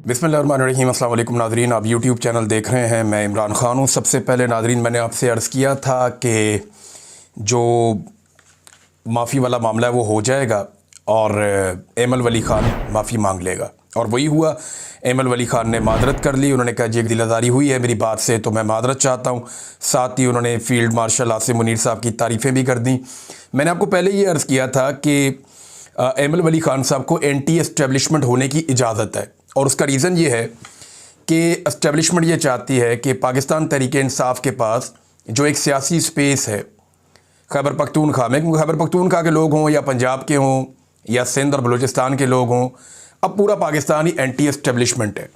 बिस्मिल्लाहिर्रहमानिर्रहीम। अस्सलाम वालेकुम नाज़रीन, आप यूट्यूब चैनल देख रहे हैं। मैं इमरान ख़ान हूँ। सबसे पहले नाज़रीन, मैंने आपसे अर्ज़ किया था कि जो माफ़ी वाला मामला है वो हो जाएगा और एमल वली ख़ान माफ़ी मांग लेगा, और वही हुआ। एमल वली ख़ान ने मादरत कर ली। उन्होंने कहा जी एक दिलादारी हुई है मेरी बात से, तो मैं मादरत चाहता हूँ। साथ ही उन्होंने फ़ील्ड मार्शल आसिम मुनीर साहब की तारीफ़ें भी कर दी। मैंने आपको पहले ये अर्ज़ किया था कि एमल वली ख़ान साहब को एंटी एस्टेब्लिशमेंट होने की इजाज़त है, और उसका रीज़न ये है कि एस्टेब्लिशमेंट ये चाहती है कि पाकिस्तान तहरीक-ए-इंसाफ के पास जो एक सियासी स्पेस है खैबर पख्तूनख्वा में, क्योंकि खैबर पख्तूनख्वा के लोग हों या पंजाब के हों या सिंध और बलूचिस्तान के लोग हों, अब पूरा पाकिस्तान ही एंटी एस्टेब्लिशमेंट है,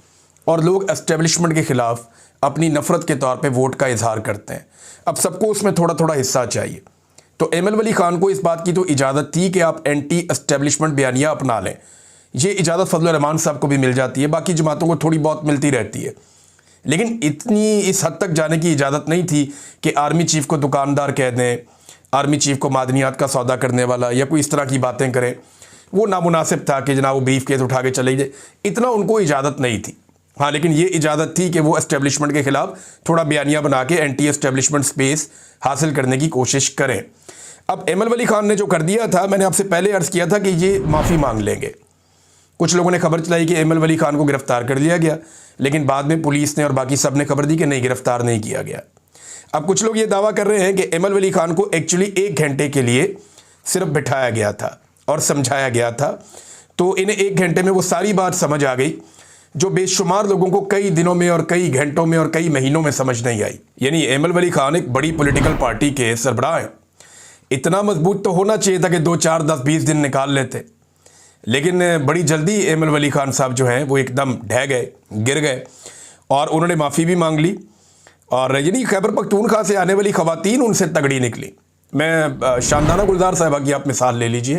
और लोग एस्टेब्लिशमेंट के ख़िलाफ़ अपनी नफ़रत के तौर पे वोट का इजहार करते हैं। अब सबको उसमें थोड़ा थोड़ा हिस्सा चाहिए। तो एमल वली ख़ान को इस बात की तो इजाज़त थी कि आप एंटी एस्टेब्लिशमेंट बयानिया अपना लें। ये इजाज़त फजलुर रहमान साहब को भी मिल जाती है, बाकी जमातों को थोड़ी बहुत मिलती रहती है, लेकिन इतनी इस हद तक जाने की इजाज़त नहीं थी कि आर्मी चीफ़ को दुकानदार कह दें, आर्मी चीफ़ को मादनियात का सौदा करने वाला या कोई इस तरह की बातें करें। वो नामुनासिब था कि जनाब वो ब्रीफ केस उठा के चले जाए, इतना उनको इजाज़त नहीं थी। हाँ, लेकिन ये इजाज़त थी कि वो एस्टेब्लिशमेंट के ख़िलाफ़ थोड़ा बयानिया बना के एंटी एस्टेब्लिशमेंट स्पेस हासिल करने की कोशिश करें। अब एमल वली ख़ान ने जो कर दिया था, मैंने आपसे पहले अर्ज़ किया था कि ये माफ़ी मांग लेंगे। कुछ लोगों ने खबर चलाई कि एमल वली ख़ान को गिरफ़्तार कर लिया गया, लेकिन बाद में पुलिस ने और बाकी सब ने खबर दी कि नहीं, गिरफ़्तार नहीं किया गया। अब कुछ लोग ये दावा कर रहे हैं कि एमल वली ख़ान को एक्चुअली 1 घंटे के लिए सिर्फ बिठाया गया था और समझाया गया था, तो इन्हें 1 घंटे में वो सारी बात समझ आ गई जो बेशुमार लोगों को कई दिनों में और कई घंटों में और कई महीनों में समझ नहीं आई। यानी एमल वली ख़ान एक बड़ी पॉलिटिकल पार्टी के सरबराह हैं, इतना मजबूत तो होना चाहिए था कि 2, 4, 10, 20 दिन निकाल लेते, लेकिन बड़ी जल्दी एमल वली ख़ान साहब जो हैं वो एकदम ढह गए, गिर गए, और उन्होंने माफ़ी भी मांग ली। और यानी खैबर पख्तूनख्वा से आने वाली ख़वातीन उनसे तगड़ी निकली। मैं शानदाना गुलजार साहिबा की आप मिसाल ले लीजिए,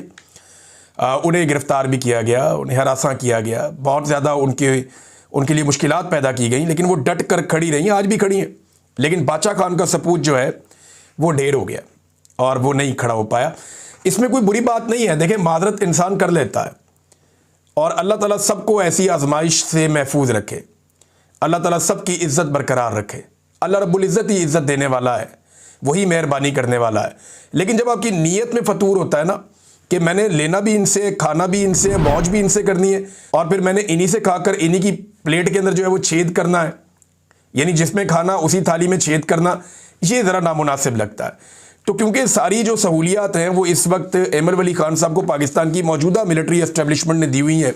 उन्हें गिरफ़्तार भी किया गया, उन्हें हरासा किया गया, बहुत ज़्यादा उनके लिए मुश्किलात पैदा की गई, लेकिन वो डट कर खड़ी रही, आज भी खड़ी हैं। लेकिन बादशाह खान का सपूत जो है वो ढेर हो गया और वो नहीं खड़ा हो पाया। इसमें कोई बुरी बात नहीं है। देखें, मादरत इंसान कर लेता है, और अल्लाह ताला सबको ऐसी आजमाइश से महफूज रखे, अल्लाह ताला सबकी इज़्ज़त बरकरार रखे। अल्लाह रब्बुल इज़्ज़त ही इज़्ज़त देने वाला है, वही मेहरबानी करने वाला है। लेकिन जब आपकी नीयत में फतूर होता है ना कि मैंने लेना भी इनसे, खाना भी इनसे, मौज भी इनसे करनी है, और फिर मैंने इन्हीं से खाकर इन्हीं की प्लेट के अंदर जो है वो छेद करना है, यानी जिसमें खाना उसी थाली में छेद करना, ये ज़रा नामुनासिब लगता है। तो क्योंकि सारी जो सहूलियात हैं वो इस वक्त एमल वली ख़ान साहब को पाकिस्तान की मौजूदा मिलिट्री एस्टेब्लिशमेंट ने दी हुई है,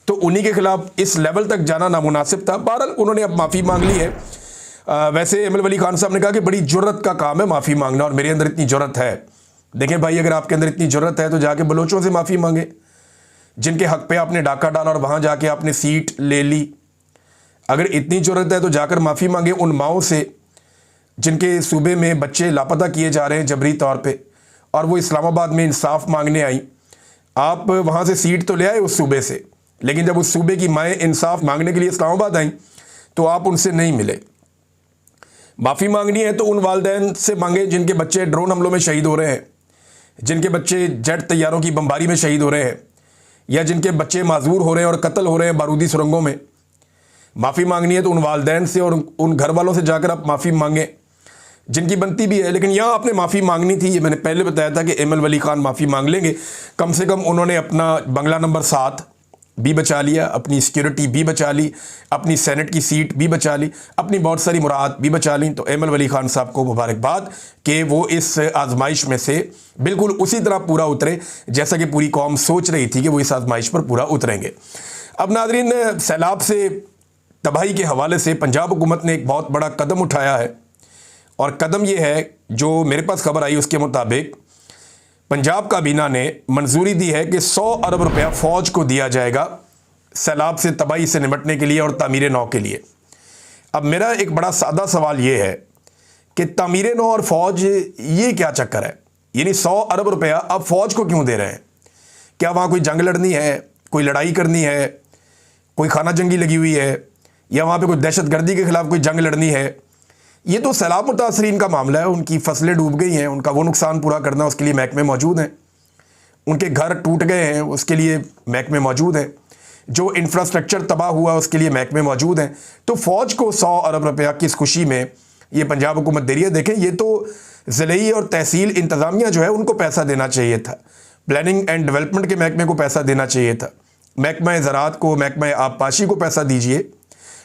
तो उन्हीं के ख़िलाफ़ इस लेवल तक जाना नामुनासिब था। बहरहाल उन्होंने अब माफ़ी मांग ली है। वैसे एमल वली ख़ान साहब ने कहा कि बड़ी जुर्रत का काम है माफ़ी मांगना, और मेरे अंदर इतनी जुर्रत है। देखें भाई, अगर आपके अंदर इतनी जुर्रत है तो जाके बलोचों से माफ़ी मांगे, जिनके हक़ पे आपने डाका डाला और वहाँ जाके आपने सीट ले ली। अगर इतनी जुर्रत है तो जाकर माफ़ी मांगे उन माओं से जिनके सूबे में बच्चे लापता किए जा रहे हैं जबरी तौर पे, और वो इस्लामाबाद में इंसाफ मांगने आई। आप वहाँ से सीट तो ले आए उस सूबे से, लेकिन जब उस सूबे की माएँ इंसाफ मांगने के लिए इस्लामाबाद आई तो आप उनसे नहीं मिले। माफ़ी मांगनी है तो उन वालिदैन से मांगे जिनके बच्चे ड्रोन हमलों में शहीद हो रहे हैं, जिनके बच्चे जेट तैयारों की बमबारी में शहीद हो रहे हैं, या जिनके बच्चे माजूर हो रहे हैं और कत्ल हो रहे हैं बारूदी सुरंगों में। माफ़ी मांगनी है तो उन वालिदैन से और उन घर वालों से जाकर आप माफ़ी मांगें जिनकी बनती भी है। लेकिन यहाँ आपने माफ़ी मांगनी थी, ये मैंने पहले बताया था कि एमल वली ख़ान माफ़ी मांग लेंगे। कम से कम उन्होंने अपना बंगला नंबर 7 भी बचा लिया, अपनी सिक्योरिटी भी बचा ली, अपनी सेनेट की सीट भी बचा ली, अपनी बहुत सारी मुराद भी बचा ली। तो एमल वली ख़ान साहब को मुबारकबाद कि वो इस आजमाइश में से बिल्कुल उसी तरह पूरा उतरे जैसा कि पूरी कौम सोच रही थी कि वो इस आजमाइश पर पूरा उतरेंगे। अब नाज़रीन, सैलाब से तबाही के हवाले से पंजाब हुकूमत ने एक बहुत बड़ा कदम उठाया है, और कदम ये है, जो मेरे पास खबर आई उसके मुताबिक पंजाब काबीना ने मंजूरी दी है कि 100 अरब रुपया फ़ौज को दिया जाएगा सैलाब से तबाही से निपटने के लिए और तामीर नौ के लिए। अब मेरा एक बड़ा सादा सवाल ये है कि तामीर नौ और फ़ौज, ये क्या चक्कर है? यानी 100 अरब रुपया अब फ़ौज को क्यों दे रहे हैं? क्या वहाँ कोई जंग लड़नी है, कोई लड़ाई करनी है, कोई खाना जंगी लगी हुई है, या वहाँ पर कोई दहशत गर्दी के ख़िलाफ़ कोई जंग लड़नी है? ये तो सैलाब मुतासरीन का मामला है, उनकी फसलें डूब गई हैं, उनका वो नुकसान पूरा करना, उसके लिए महकमे मौजूद हैं। उनके घर टूट गए हैं, उसके लिए महकमे मौजूद हैं। जो इंफ्रास्ट्रक्चर तबाह हुआ उसके लिए महकमे मौजूद हैं। तो फ़ौज को 100 अरब रुपया की इस खुशी में ये पंजाब हुकूमत दे रही है। देखें, ये तो ज़िले और तहसील इंतज़ामिया जो है उनको पैसा देना चाहिए था, प्लानिंग एंड डेवलपमेंट के महकमे को पैसा देना चाहिए था, महकमा ज़राअत को, महकमा आबपाशी को पैसा दीजिए,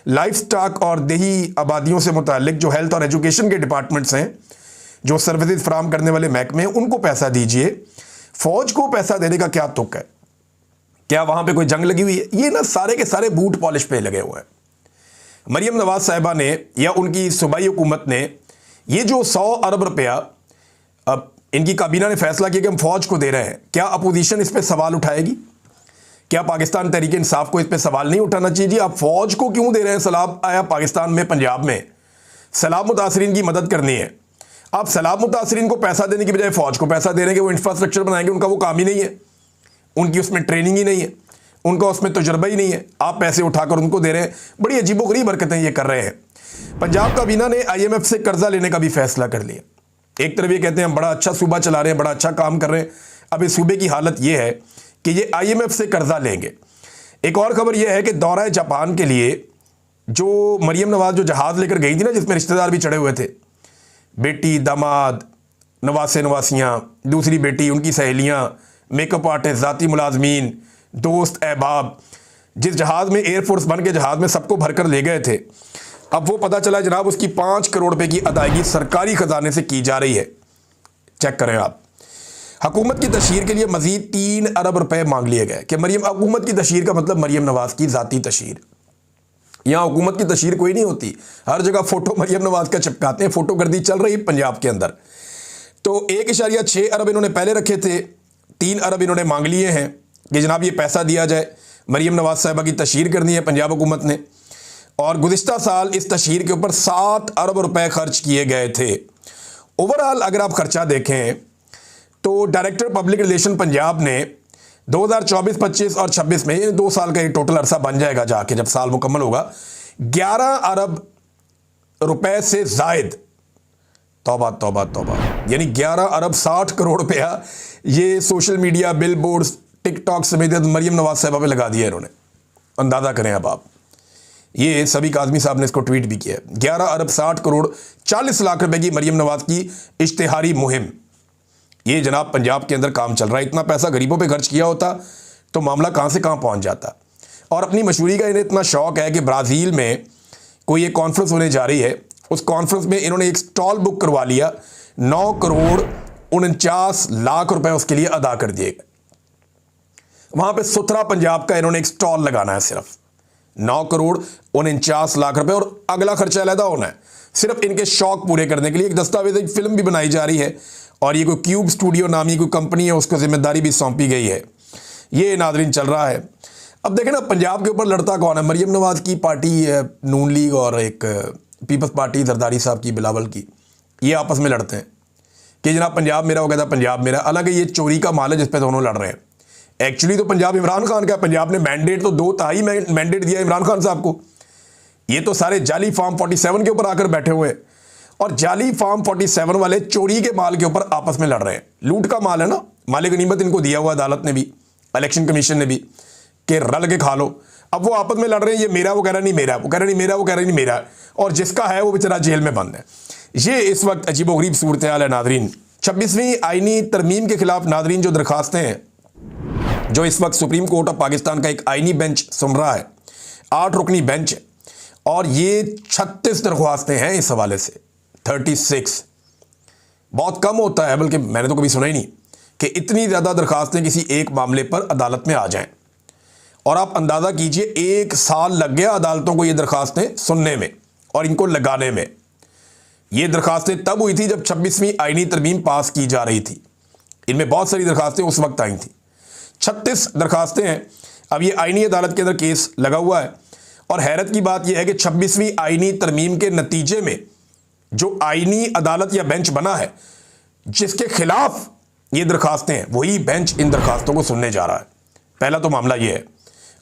लाइफ स्टॉक और देही आबादियों से मुतालिक जो हेल्थ और एजुकेशन के डिपार्टमेंट्स हैं, जो सर्विसेज फराम करने वाले महकमे हैं, उनको पैसा दीजिए। फ़ौज को पैसा देने का क्या तुक है? क्या वहाँ पे कोई जंग लगी हुई है? ये ना सारे के सारे बूट पॉलिश पे लगे हुए हैं। मरीम नवाज साहिबा ने या उनकी सूबाई हुकूमत ने ये जो 100 अरब रुपया अब इनकी काबीना ने फैसला किया कि हम फ़ौज को दे रहे हैं, क्या अपोजिशन इस पर सवाल उठाएगी? क्या पाकिस्तान तहरीक इंसाफ को इस पर सवाल नहीं उठाना चाहिए? जी, आप फ़ौज को क्यों दे रहे हैं? सैलाब आया पाकिस्तान में, पंजाब में, सैलाब मुतासरीन की मदद करनी है। आप सैलाब मुतासरीन को पैसा देने की बजाय फ़ौज को पैसा दे रहे हैं कि वो इंफ्रास्ट्रक्चर बनाएंगे। उनका वो काम ही नहीं है, उनकी उसमें ट्रेनिंग ही नहीं है, उनका उसमें तजुर्बा ही नहीं है। आप पैसे उठाकर उनको दे रहे हैं। बड़ी अजीबोगरीब हरकतें ये कर रहे हैं। पंजाब काबीना ने IMF से कर्जा लेने का भी फैसला कर लिया। एक तरफ ये कहते हैं हम बड़ा अच्छा सूबा चला रहे हैं, बड़ा अच्छा काम कर रहे हैं। अब इस सूबे की हालत ये है कि ये IMF से कर्जा लेंगे। एक और खबर यह है कि दौरा जापान के लिए जो मरीम नवाज जो जहाज़ लेकर गई थी ना, जिसमें रिश्तेदार भी चढ़े हुए थे, बेटी, दामाद, नवासे नवासियाँ, दूसरी बेटी, उनकी सहेलियाँ, मेकअप आर्टिस्ट, ज़ाती मुलाजमीन, दोस्त, अहबाब, जिस जहाज़ में एयरफोर्स बन के जहाज़ में सबको भरकर ले गए थे, अब वो पता चला जनाब उसकी 5 करोड़ रुपए की अदायगी सरकारी ख़जाने से की जा रही है। चेक करें आप। हुकूमत की तशहीर के लिए मजीद 3 अरब रुपए मांग लिए गए कि मरीम, हुकूमत की तशहीर का मतलब मरीम नवाज की ज़ाती तशहीर। यहाँ हुकूमत की तशहीर कोई नहीं होती, हर जगह फ़ोटो मरीम नवाज का चिपकाते हैं। फ़ोटोगर्दी चल रही पंजाब के अंदर। तो 1.6 अरब इन्होंने पहले रखे थे, 3 अरब इन्होंने मांग लिए हैं कि जनाब ये पैसा दिया जाए, मरीम नवाज साहिबा की तशहीर करनी है पंजाब हुकूमत ने। और गुज़िश्ता साल इस तशहीर के ऊपर 7 अरब रुपए खर्च किए गए थे। ओवरऑल अगर आप खर्चा देखें तो डायरेक्टर पब्लिक रिलेशन पंजाब ने 2024, 25 और 26 में 2 साल का ये टोटल अरसा बन जाएगा, जाके जब साल मुकम्मल होगा, 11 अरब रुपए से जायद, तौबा तौबा तौबा, यानी 11 अरब 60 करोड़ रुपया ये social media, bill boards, TikTok समेत मरीम नवाज साहिबा पे लगा दिया इन्होंने। अंदाज़ा करें अब आप, ये सभी काज़मी साहब ने इसको ट्वीट भी किया है। 11 अरब 60 करोड़ 40 लाख रुपए की मरीम नवाज की इश्तिहारी मुहिम, ये जनाब पंजाब के अंदर काम चल रहा है। इतना पैसा गरीबों पे खर्च किया होता तो मामला कहाँ से कहाँ पहुँच जाता। और अपनी मशहूरी का इन्हें इतना शौक़ है कि ब्राज़ील में कोई एक कॉन्फ्रेंस होने जा रही है, उस कॉन्फ्रेंस में इन्होंने एक स्टॉल बुक करवा लिया, 9 करोड़ 49 लाख रुपए उसके लिए अदा कर दिए गए। वहाँ पे सुथरा पंजाब का इन्होंने एक स्टॉल लगाना है, सिर्फ 9 करोड़ 49 लाख रुपए, और अगला खर्चा अलहदा होना है सिर्फ इनके शौक पूरे करने के लिए। एक दस्तावेज़ी फिल्म भी बनाई जा रही है और ये कोई क्यूब स्टूडियो नामी कोई कंपनी है, उसको जिम्मेदारी भी सौंपी गई है। ये नादरीन चल रहा है। अब देखें ना पंजाब के ऊपर लड़ता कौन है? मरीम नवाज की पार्टी है नून लीग और एक पीपल्स पार्टी जरदारी साहब की, बिलावल की, ये आपस में लड़ते हैं कि जनाब पंजाब मेरा, वो कहता पंजाब मेरा। हालांकि ये चोरी का माल है जिस पे दोनों लड़ रहे हैं। एक्चुअली तो पंजाब इमरान खान का, पंजाब ने मैंडेट तो 2 तिहाई मैंडेट दिया इमरान खान साहब को। ये तो सारे जाली फार्म 47 के ऊपर आकर बैठे हुए हैं और जाली फार्म 47 वाले चोरी के माल के ऊपर आपस में लड़ रहे हैं। लूट का माल है ना, मालिक गनीमत इनको दिया हुआ अदालत ने भी, इलेक्शन कमीशन ने भी, कि रल के खा लो। अब वो आपस में लड़ रहे हैं, ये मेरा, वो कह रहा नहीं मेरा, वो कह रहा नहीं मेरा, वो कह रहा नहीं मेरा, और जिसका है वो बेचारा जेल में बंद है। ये इस वक्त अजीबोगरीब सूरत हाल है नादरीन। 26वीं आईनी तरमीम के खिलाफ नादरीन जो दरखास्तें हैं, जो इस वक्त सुप्रीम कोर्ट ऑफ पाकिस्तान का एक आईनी बेंच सुन रहा है, 8 रुकनी बेंच है, और ये 36 दरख्वास्तें हैं इस हवाले से। 36 बहुत कम होता है, बल्कि मैंने तो कभी सुना ही नहीं कि इतनी ज़्यादा दरखास्तें किसी एक मामले पर अदालत में आ जाएं। और आप अंदाज़ा कीजिए 1 साल लग गया अदालतों को ये दरखास्तें सुनने में और इनको लगाने में। ये दरखास्तें तब हुई थी जब 26वीं आईनी तरमीम पास की जा रही थी। इनमें बहुत सारी दरखास्तें उस वक्त आई थी। 36 दरखास्तें हैं। अब ये आईनी अदालत के अंदर केस लगा हुआ है और हैरत की बात यह है कि 26वीं आईनी तरमीम के नतीजे में जो आईनी अदालत या बेंच बना है जिसके खिलाफ ये दरखास्तें हैं, वही बेंच इन दरखास्तों को सुनने जा रहा है। पहला तो मामला ये है।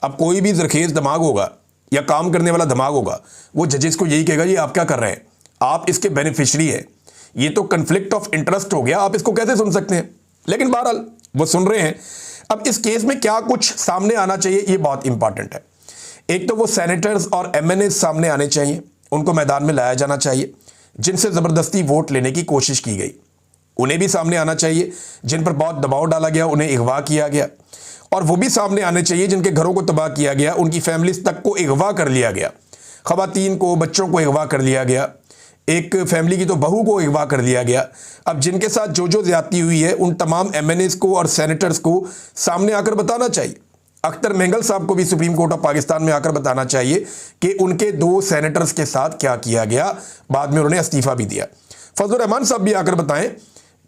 अब कोई भी जरखेज दिमाग होगा या काम करने वाला दिमाग होगा, वो जजेस को यही कहेगा, ये आप क्या कर रहे हैं, आप इसके बेनिफिशरी हैं, ये तो कन्फ्लिक्ट ऑफ इंटरेस्ट हो गया, आप इसको कैसे सुन सकते हैं। लेकिन बहरहाल वो सुन रहे हैं। अब इस केस में क्या कुछ सामने आना चाहिए, ये बहुत इंपॉर्टेंट है। एक तो वो सेनेटर्स और एमएनए सामने आने चाहिए, उनको मैदान में लाया जाना चाहिए जिनसे ज़बरदस्ती वोट लेने की कोशिश की गई, उन्हें भी सामने आना चाहिए। जिन पर बहुत दबाव डाला गया उन्हें अगवा किया गया, और वो भी सामने आने चाहिए जिनके घरों को तबाह किया गया, उनकी फैमिलीज तक को अगवा कर लिया गया, ख़वातीन को, बच्चों को अगवा कर लिया गया, एक फैमिली की तो बहू को अगवा कर लिया गया। अब जिनके साथ जो जो ज्यादती हुई है उन तमाम एमएनएस को और सेनेटर्स को सामने आकर बताना चाहिए। अख्तर मेंगल साहब को भी सुप्रीम कोर्ट ऑफ पाकिस्तान में आकर बताना चाहिए कि उनके 2 सेनेटर्स के साथ क्या किया गया। बाद में उन्होंने इस्तीफा भी दिया। फजलुर रहमान साहब भी आकर बताएं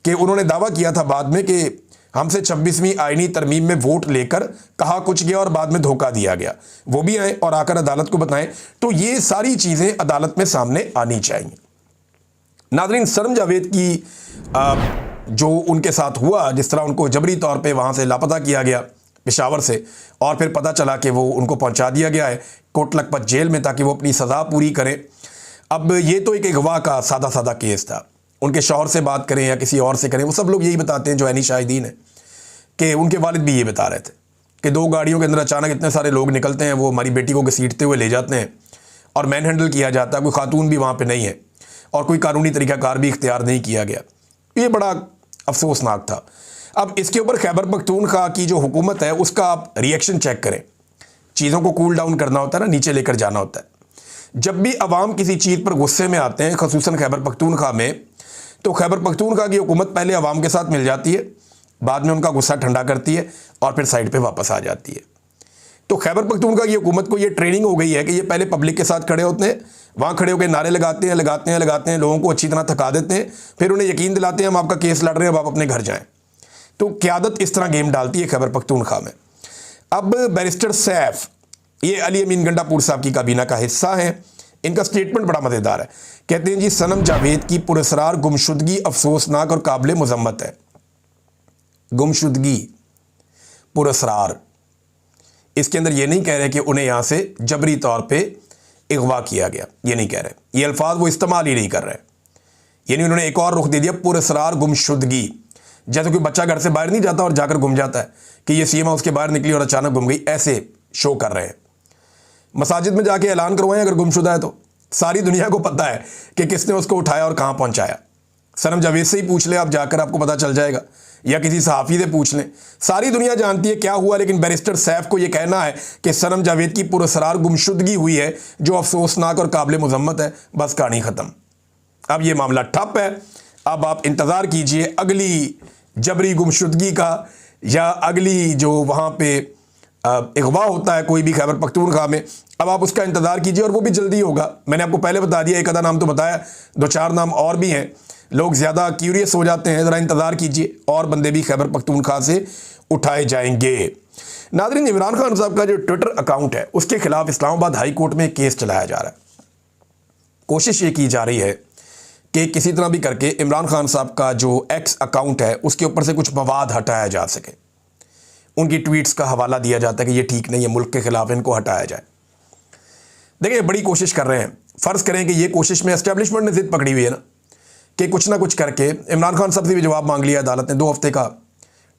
कि उन्होंने दावा किया था बाद में कि हमसे 26वीं आईनी तरमीम में वोट लेकर कहा कुछ गया और बाद में धोखा दिया गया। वो भी आए और आकर अदालत को बताएं। तो ये सारी चीज़ें अदालत में सामने आनी चाहिए। नाज़रीन, सनम जावेद की जो उनके साथ हुआ, जिस तरह उनको जबरी तौर पे वहाँ से लापता किया गया पेशावर से, और फिर पता चला कि वो उनको पहुँचा दिया गया है कोट लखपत जेल में ताकि वो अपनी सज़ा पूरी करें। अब ये तो एक अगवा का सादा सादा केस था। उनके शौहर से बात करें या किसी और से करें, वो सब लोग यही बताते हैं जो ऐनी शाहिदीन है कि उनके वालिद भी ये बता रहे थे कि 2 गाड़ियों के अंदर अचानक इतने सारे लोग निकलते हैं, वो हमारी बेटी को घसीटते हुए ले जाते हैं और मैन हैंडल किया जाता है। कोई खातून भी वहाँ पे नहीं है और कोई कानूनी तरीक़ाकार भी इख्तियार नहीं किया गया। ये बड़ा अफसोसनाक था। अब इसके ऊपर खैबर पख्तूनख्वा की जो हुकूमत है उसका आप रिएक्शन चेक करें। चीज़ों को कूल डाउन करना होता है ना, नीचे लेकर जाना होता है। जब भी अवाम किसी चीज़ पर गुस्से में आते हैं, ख़ुसूसन खैबर पख्तूनख्वा में, तो खैबर पख्तूनख्वा की हुकूमत पहले अवाम के साथ मिल जाती है, बाद में उनका गुस्सा ठंडा करती है और फिर साइड पे वापस आ जाती है। तो खैबर पख्तूनख्वा की हुकूमत को ये ट्रेनिंग हो गई है कि ये पहले पब्लिक के साथ खड़े होते हैं, वहाँ खड़े होकर नारे लगाते हैं, लोगों को अच्छी तरह थका देते हैं, फिर उन्हें यकीन दिलाते हैं हम आपका केस लड़ रहे हैं, अब आप अपने घर जाएं। तो क़यादत इस तरह गेम डालती है खैबर पख्तूनख्वा में। अब बैरिस्टर सैफ, ये अली अमीन गंडापुर साहब की काबीना का हिस्सा हैं। इनका स्टेटमेंट बड़ा मज़ेदार है। कहते हैं जी, सनम जावेद की पुरस्रार गुमशुदगी अफसोसनाक और काबिल मजम्मत है। गुमशुदगी, पुरस्रार, इसके अंदर ये नहीं कह रहे कि उन्हें यहाँ से जबरी तौर पे अगवा किया गया, ये नहीं कह रहे। ये अल्फाज वो इस्तेमाल ही नहीं कर रहे। यानी उन्होंने एक और रुख दे दिया, पुरस्रार गुमशुदगी। जैसे कोई बच्चा घर से बाहर नहीं जाता और जाकर गुम जाता है कि ये सीएम हाउस के बाहर निकली और अचानक गुम गई, ऐसे शो कर रहे हैं। मसाजिद में जाके ऐलान करवाएं अगर गुमशुदा है तो सारी दुनिया को पता है कि किसने उसको उठाया और कहाँ पहुँचाया। सनम जावेद से ही पूछ लें आप जाकर, आपको पता चल जाएगा, या किसी सहाफ़ी से पूछ लें, सारी दुनिया जानती है क्या हुआ। लेकिन बैरिस्टर सैफ को यह कहना है कि सनम जावेद की पुरस्रार गुमशुदगी हुई है जो अफसोसनाक और काबिल मजम्मत है, बस कहानी ख़त्म। अब ये मामला ठप है। अब आप इंतज़ार कीजिए अगली जबरी गुमशुदगी का, या अगली जो वहाँ पे अगवा होता है कोई भी खैबर पख्तूनख्वा में, अब आप उसका इंतज़ार कीजिए और वो भी जल्दी होगा। मैंने आपको पहले बता दिया, एक आधा नाम तो बताया, 2-4 नाम और भी हैं। लोग ज़्यादा क्यूरियस हो जाते हैं, ज़रा इंतज़ार कीजिए, और बंदे भी खैबर पख्तूनख्वा से उठाए जाएंगे। नाज़रीन, इमरान खान साहब का जो ट्विटर अकाउंट है उसके खिलाफ इस्लामाबाद हाई कोर्ट में केस चलाया जा रहा है। कोशिश ये की जा रही है कि किसी तरह भी करके इमरान खान साहब का जो एक्स अकाउंट है उसके ऊपर से कुछ मवाद हटाया जा सके। उनकी ट्वीट्स का हवाला दिया जाता है कि ये ठीक नहीं है, मुल्क के खिलाफ, इनको हटाया जाए। देखिए, बड़ी कोशिश कर रहे हैं। फ़र्ज़ करें कि ये कोशिश में एस्टेब्लिशमेंट ने ज़िद पकड़ी हुई है ना कि कुछ ना कुछ करके इमरान खान साहब से भी जवाब मांग लिया अदालत ने। 2 हफ्ते का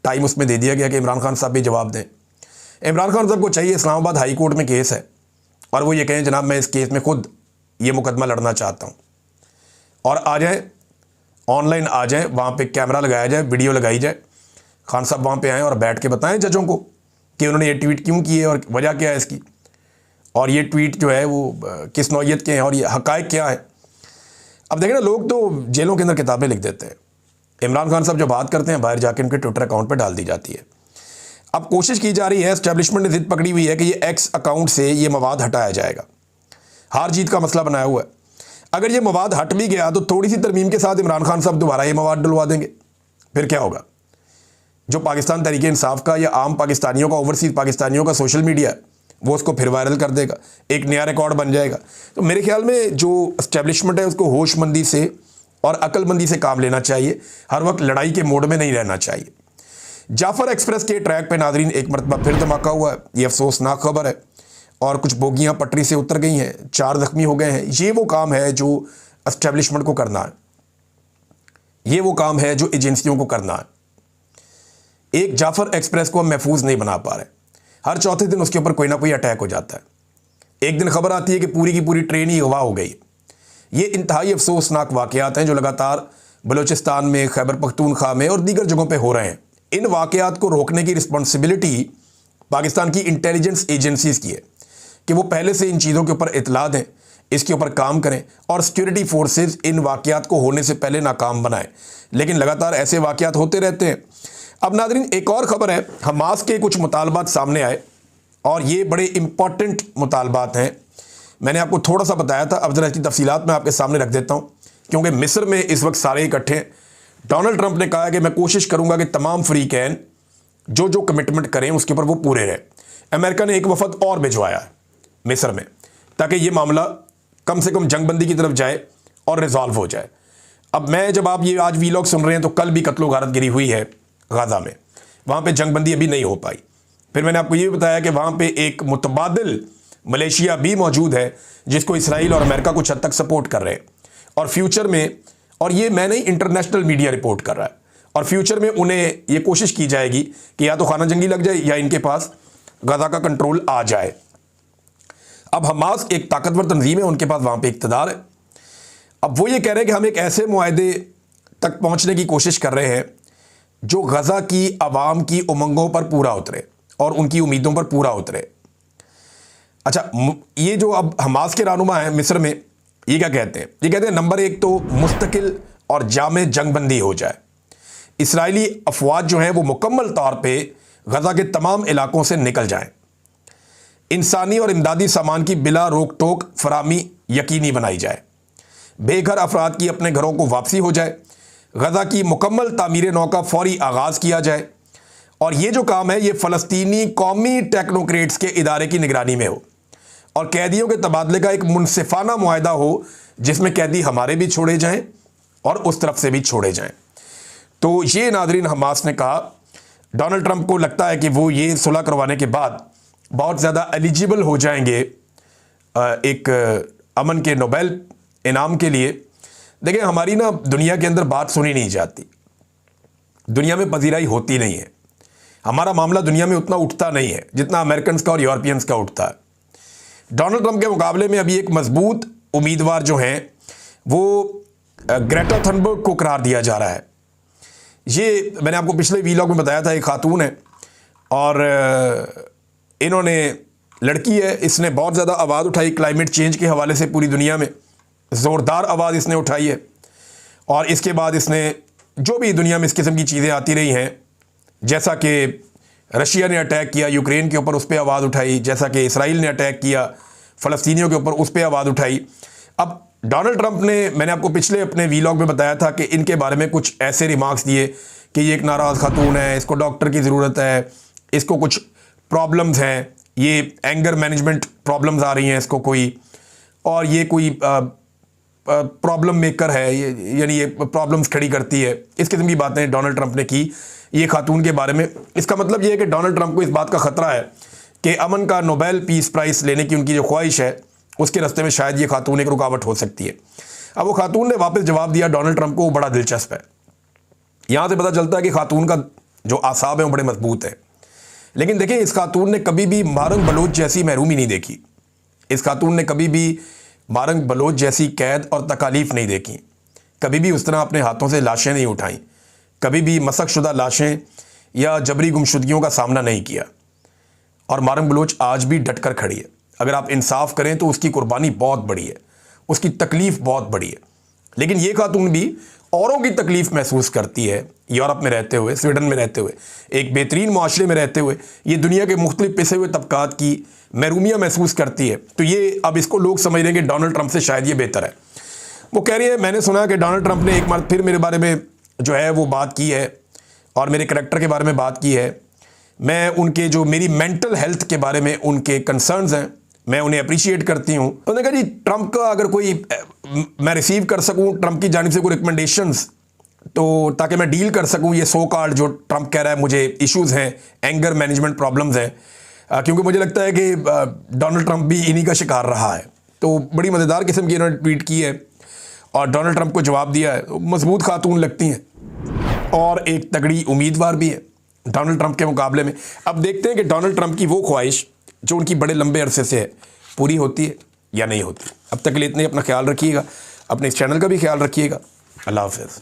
टाइम उसमें दे दिया गया कि इमरान खान साहब भी जवाब दें। इमरान खान साहब को चाहिए, इस्लामाबाद हाई कोर्ट में केस है और वो ये कहें जनाब मैं इस केस में खुद ये मुकदमा लड़ना चाहता हूँ, और आ जाए, ऑनलाइन आ जाए, वहाँ पे कैमरा लगाया जाए, वीडियो लगाई जाए, खान साहब वहाँ पे आएँ और बैठ के बताएं जजों को कि उन्होंने ये ट्वीट क्यों की है और वजह क्या है इसकी, और ये ट्वीट जो है वो किस नौइयत के हैं और ये हक़ाइक़ क्या है। अब देखें ना, लोग तो जेलों के अंदर किताबें लिख देते हैं। इमरान खान साहब जो बात करते हैं बाहर जाके उनके ट्विटर अकाउंट पर डाल दी जाती है। अब कोशिश की जा रही है, एस्टेब्लिशमेंट ने ज़िद पकड़ी हुई है कि ये एक्स अकाउंट से ये मवाद हटाया जाएगा। हार जीत का मसला बनाया हुआ है। अगर ये मवाद हट भी गया तो थोड़ी सी तरमीम के साथ इमरान खान साहब दोबारा ये मवाद डलवा देंगे, फिर क्या होगा। जो पाकिस्तान तहरीक-ए-इंसाफ का या आम पाकिस्तानियों का, ओवरसीज़ पाकिस्तानियों का सोशल मीडिया है, वो उसको फिर वायरल कर देगा, एक नया रिकॉर्ड बन जाएगा। तो मेरे ख्याल में जो एस्टेब्लिशमेंट है उसको होशमंदी से और अक्लमंदी से काम लेना चाहिए, हर वक्त लड़ाई के मोड में नहीं रहना चाहिए। जाफ़र एक्सप्रेस के ट्रैक पे नाजरीन एक मरतबा फिर धमाका हुआ है। ये अफसोसनाक खबर है और कुछ बोगियाँ पटरी से उतर गई हैं, 4 ज़ख्मी हो गए हैं। ये वो काम है जो एस्टेब्लिशमेंट को करना है, ये वो काम है जो एजेंसियों को करना है। एक जाफर एक्सप्रेस को हम महफूज नहीं बना पा रहे। हर चौथे दिन उसके ऊपर कोई ना कोई अटैक हो जाता है। एक दिन खबर आती है कि पूरी की पूरी ट्रेन ही अगवा हो गई। ये इंतहाई अफसोसनाक वाक़यात हैं जो लगातार बलूचिस्तान में, खैबर पख्तूनख्वा में और दीगर जगहों पे हो रहे हैं। इन वाक़यात को रोकने की रिस्पॉन्सिबिलिटी पाकिस्तान की इंटेलिजेंस एजेंसीज़ की है कि वो पहले से इन चीज़ों के ऊपर इतला दें, इसके ऊपर काम करें और सिक्योरिटी फोर्सेस इन वाक़यात को होने से पहले नाकाम बनाएं। लेकिन लगातार ऐसे वाक़यात होते रहते हैं। अब नाज़रीन, एक और ख़बर है, हमास के कुछ मुतालबात सामने आए और ये बड़े इंपॉर्टेंट मुतालबात हैं। मैंने आपको थोड़ा सा बताया था, अब ज़रा इसकी तफसीलात मैं आपके सामने रख देता हूँ, क्योंकि मिस्र में इस वक्त सारे इकट्ठे हैं। डोनाल्ड ट्रंप ने कहा है कि मैं कोशिश करूँगा कि तमाम फ्रीकैन जो जो कमिटमेंट करें उसके ऊपर वो पूरे रहे। अमेरिका ने एक वफद और भिजवाया है मिस्र में, ताकि ये मामला कम से कम जंगबंदी की तरफ जाए और रिजॉल्व हो जाए। अब मैं, जब आप ये आज वीलॉग सुन रहे हैं तो कल भी कत्लो गारत गिरी हुई है गाज़ा में, वहाँ पे जंगबंदी अभी नहीं हो पाई। फिर मैंने आपको ये बताया कि वहाँ पे एक मुतबादिल मलेशिया भी मौजूद है जिसको इसराइल और अमेरिका कुछ हद तक सपोर्ट कर रहे हैं, और फ्यूचर में, और ये मैं नहीं, इंटरनेशनल मीडिया रिपोर्ट कर रहा है, और फ्यूचर में उन्हें ये कोशिश की जाएगी कि या तो खाना जंगी लग जाए या इनके पास गाज़ा का कंट्रोल आ जाए। अब हमास एक ताकतवर तंजीम है, उनके पास वहाँ पे इक़्तिदार है। अब वो ये कह रहे हैं कि हम एक ऐसे मुआहदे तक पहुँचने की कोशिश कर रहे हैं जो गज़ा की आवाम की उमंगों पर पूरा उतरे और उनकी उम्मीदों पर पूरा उतरे। अच्छा, ये जो अब हमास के रहनुमा हैं मिस्र में, ये क्या कहते हैं? ये कहते हैं नंबर एक तो मुस्तकिल और जामे जंगबंदी हो जाए। इसराइली अफवाज जो हैं वो मुकम्मल तौर पे गज़ा के तमाम इलाकों से निकल जाएं। इंसानी और इमदादी सामान की बिला रोक टोक फरामी यकीनी बनाई जाए। बेघर अफराद की अपने घरों को वापसी हो जाए। गज़ा की मुकम्मल तामीर नौ का फौरी आगाज़ किया जाए। और ये जो काम है ये फ़लस्तीनी कौमी टेक्नोक्रेट्स के इदारे की निगरानी में हो और कैदियों के तबादले का एक मुनसिफाना मुआहदा हो जिसमें कैदी हमारे भी छोड़े जाएं और उस तरफ से भी छोड़े जाएं। तो ये नाज़रीन हमास ने कहा। डोनाल्ड ट्रंप को लगता है कि वो ये सुलह करवाने के बाद बहुत ज़्यादा एलिजिबल हो जाएंगे एक अमन के नोबेल इनाम के लिए। देखिए, हमारी ना दुनिया के अंदर बात सुनी नहीं जाती, दुनिया में पजीराई होती नहीं है। हमारा मामला दुनिया में उतना उठता नहीं है जितना अमेरिकन का और यूरोपियंस का उठता है। डोनाल्ड ट्रंप के मुकाबले में अभी एक मजबूत उम्मीदवार जो हैं वो ग्रेटा थनबर्ग को करार दिया जा रहा है। ये मैंने आपको पिछले वीलॉग में बताया था, एक खातून है और इन्होंने, लड़की है, इसने बहुत ज़्यादा आवाज़ उठाई क्लाइमेट चेंज के हवाले से। पूरी दुनिया में ज़ोरदार आवाज़ इसने उठाई है और इसके बाद इसने जो भी दुनिया में इस किस्म की चीज़ें आती रही हैं, जैसा कि रशिया ने अटैक किया यूक्रेन के ऊपर, उस पर आवाज़ उठाई, जैसा कि इसराइल ने अटैक किया फ़लस्तीनियों के ऊपर, उस पर आवाज़ उठाई। अब डोनाल्ड ट्रंप ने, मैंने आपको पिछले अपने वीलॉग में बताया था कि इनके बारे में कुछ ऐसे रिमार्क्स दिए कि ये एक नाराज़ खातून है, इसको डॉक्टर की ज़रूरत है, इसको कुछ प्रॉब्लम्स हैं, ये एंगर मैनेजमेंट प्रॉब्लम्स आ रही हैं इसको कोई, और ये कोई प्रॉब्लम मेकर है, ये यानी ये प्रॉब्लम्स खड़ी करती है। इस किस्म की बातें डोनाल्ड ट्रंप ने की ये खातून के बारे में। इसका मतलब ये है कि डोनाल्ड ट्रंप को इस बात का ख़तरा है कि अमन का नोबेल पीस प्राइज़ लेने की उनकी जो ख्वाहिश है उसके रास्ते में शायद ये खातून एक रुकावट हो सकती है। अब वो खातून ने वापस जवाब दिया डोनाल्ड ट्रंप को, वो बड़ा दिलचस्प है। यहाँ से पता चलता है कि खातून का जो आसाब है वो बड़े मजबूत है। लेकिन देखिए, इस खातून ने कभी भी मारंग बलोच जैसी महरूमी नहीं देखी। इस खातून ने कभी भी मारंग बलोच जैसी कैद और तकालीफ नहीं देखी। कभी भी उस तरह अपने हाथों से लाशें नहीं उठाई, कभी भी मसक शुदा लाशें या जबरी गुमशुदगियों का सामना नहीं किया। और मारंग बलोच आज भी डट कर खड़ी है। अगर आप इंसाफ करें तो उसकी कुर्बानी बहुत बड़ी है, उसकी तकलीफ़ बहुत बड़ी है। लेकिन ये खातून भी औरों की तकलीफ़ महसूस करती है। यूरोप में रहते हुए, स्वीडन में रहते हुए, एक बेहतरीन माशरे में रहते हुए ये दुनिया के मुख्तलिफ पिसे हुए तबकात की महरूमियाँ महसूस करती है। तो ये अब इसको लोग समझ रहे हैं कि डोनाल्ड ट्रंप से शायद ये बेहतर है। वो कह रही है, मैंने सुना कि डोनाल्ड ट्रंप ने एक बार फिर मेरे बारे में जो है वो बात की है और मेरे करैक्टर के बारे में बात की है। मैं उनके जो मेरी मेंटल हेल्थ के बारे में उनके कंसर्न्स हैं, मैं उन्हें अप्रिशिएट करती हूँ। उन्होंने कहा जी, ट्रंप का अगर कोई मैं रिसीव कर सकूँ ट्रंप की जानिब से कोई रिकमेंडेशंस, तो ताकि मैं डील कर सकूँ ये सो कॉल्ड जो ट्रंप कह रहा है मुझे इश्यूज़ हैं, एंगर मैनेजमेंट प्रॉब्लम्स हैं, क्योंकि मुझे लगता है कि डोनाल्ड ट्रंप भी इन्हीं का शिकार रहा है। तो बड़ी मज़ेदार किस्म की इन्होंने ट्वीट की है और डोनाल्ड ट्रंप को जवाब दिया है। मजबूत खातून लगती हैं और एक तगड़ी उम्मीदवार भी है। डोनाल्ड ट्रंप के मुकाबले में। अब देखते हैं कि डोनाल्ड ट्रंप की वो ख्वाहिश जो उनकी बड़े लंबे अरसे से है पूरी होती है या नहीं होती। अब तक के लिए इतने, अपना ख्याल रखिएगा, अपने इस चैनल का भी ख्याल रखिएगा। अल्लाह हाफ़िज़।